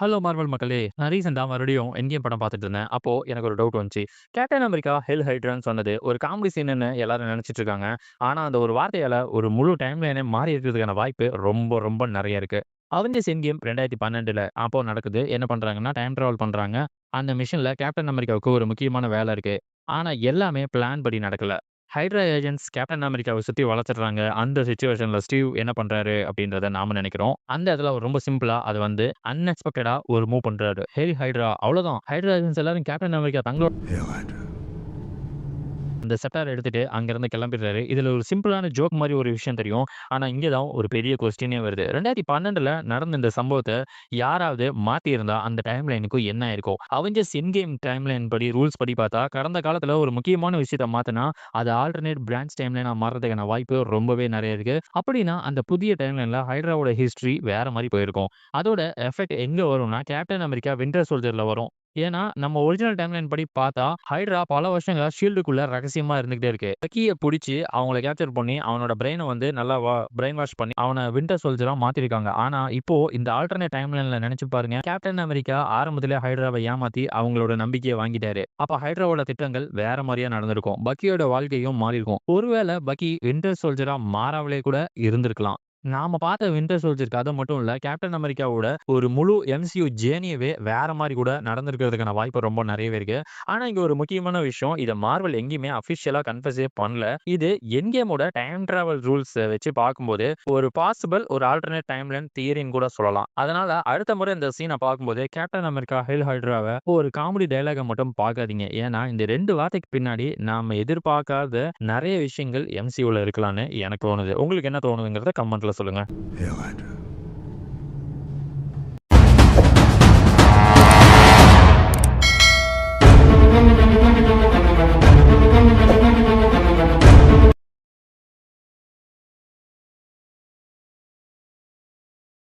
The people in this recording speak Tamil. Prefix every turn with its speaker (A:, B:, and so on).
A: ஹலோ மார்வல் மக்களே! நான் ரீசென்ட்டா மறுபடியும் எண்ட்கேம் படம் பார்த்துட்டு இருந்தேன். அப்போ எனக்கு ஒரு டவுட் வந்துச்சு. கேப்டன் அமெரிக்கா ஹெல் ஹைட்ரான்னு சொன்னது ஒரு காமெடி சீனுன்னு எல்லாரும் நெனச்சிட்டு இருக்காங்க. ஆனா அந்த ஒரு வார்த்தையால ஒரு முழு டைம் லைனே மாறி இருக்கிறதுக்கான வாய்ப்பு ரொம்ப ரொம்ப நெறைய இருக்கு. அவெஞ்சர்ஸ் எண்ட்கேம் 2012ல அப்போ நடக்குது. என்ன பண்றாங்கன்னா, டைம் டிராவல் பண்றாங்க. அந்த மிஷன்ல கேப்டன் அமெரிக்காவுக்கு ஒரு முக்கியமான வேல இருக்கு. ஆனா எல்லாமே பிளான் படி நடக்கல. ஹைட்ரா ஏஜென்ட்ஸ் கேப்டன் அமெரிக்காவ சுத்தி வளச்சுடுறாங்க. அந்த சிச்சுவேஷன்ல ஸ்டீவ் என்ன பண்றாரு அப்படின்றத நாம நெனைக்கிறோம். அந்த இடத்துல அவர் ரொம்ப சிம்பிளா அது வந்து அன்எக்ஸ்பெக்டடா ஒரு மூவ் பண்றாரு. ஹேய் ஹைட்ரா அவ்வளோதான். ஹைட்ரா ஏஜென்ட்ஸ் எல்லாரும் கேப்டன் அமெரிக்கா தங்களோட
B: Hail Hydra.
A: அந்த செட்டார எடுத்துட்டு அங்கருந்து கிளம்பிடுறாரு. இதுல ஒரு சிம்பிளான ஜோக் மாரி ஒரு விஷயம் தெரியும். ஆனா இங்க தான் ஒரு பெரிய கொஸ்டினே வருது. 2012ல நடந்த இந்த சம்பவத்த யாராவது மாத்தியிருந்தா அந்த டைம் லைனுக்கு என்ன ஆயிருக்கும்? Avengers end game time line படி ரூல்ஸ் படி பார்த்தா, கடந்த காலத்துல ஒரு முக்கியமான விஷயத்த மாத்துனா, அது ஆல்டர்னேட் பிரான்ச் டைம் லைனா மாறுறதுக்கான வாய்ப்பு ரொம்பவே நெறைய இருக்கு. அப்படின்னா அந்த புதிய டைம் லைன்ல ஹைட்ராவோட ஹிஸ்டரி வேற மாரி போயிருக்கும். அதோட எஃபெக்ட் எங்க வரும்னா, கேப்டன் அமெரிக்கா வின்டர் சோல்ஜர்ல வரும். ஏன்னா, நம்ம ஒரிஜினல் டைம்லைன் படி பார்த்தா, ஹைட்ரா பல வருஷங்களா ஷீல்டுக்குள்ள ரகசியமா இருந்துகிட்டே இருக்கு. பக்கிய புடிச்சு, அவங்கள கேப்சர் பண்ணி, அவனோட பிரெயின வந்து நல்லா பிரெயின் வாஷ் பண்ணி, அவன வின்டர் சோல்ஜரா மாத்திருக்காங்க. ஆனா, இப்போ இந்த ஆல்டர்னேட் டைம்லைன்ல நெனச்சு பாருங்க. கேப்டன் அமெரிக்கா ஆரம்பத்திலே ஹைட்ராவ ஏமாத்தி, அவங்களோட நம்பிக்கைய வாங்கிட்டாரு. அப்ப ஹைட்ராவோட திட்டங்கள் வேற மாரியா நடந்திருக்கும். பக்கியோட வாழ்க்கையும் மாறியிருக்கும். ஒருவேள பக்கி வின்டர் சோல்ஜரா மாறாமலே கூட இருந்திருக்கலாம். நாம பார்த்த வின்டர் சோல்ஜர் கதை மட்டும் இல்ல, கேப்டன் அமெரிக்காவோட ஒரு முழு எம்சியூ ஜேர்னியவே வேற மாரி கூட நடந்திருக்கிறதுக்கான வாய்ப்பு ரொம்ப நெறையவே இருக்கு. ஆனா, இங்க ஒரு முக்கியமான விஷயம். இத மார்வல் எங்கேயுமே அஃபிஷியலா கன்ஃபர்ஸே பண்ணல. இது எண்ட் கேமோட டைம் டிராவல் ரூல்ஸ வச்சு பார்க்கும்போது, ஒரு பாசிபிள் ஒரு ஆல்டர்னேட் டைம்லைன் தியரின்னு கூட சொல்லலாம். அதனால அடுத்த முறை இந்த சீன பார்க்கும்போது, கேப்டன் அமெரிக்கா ஹெல் ஹைட்ராவ ஒரு காமெடி டயலாக்க மட்டும் பார்க்காதீங்க. ஏன்னா, இந்த 2 வார்த்தைக்கு பின்னாடி நாம எதிர்பார்க்காத நெறைய விஷயங்கள் எம்சியூல இருக்கலான்னு எனக்கு தோணுது. உங்களுக்கு என்ன தோணுதுங்கிறத கமெண்ட்ல சொல்லுங்க.
B: Hail Hydra.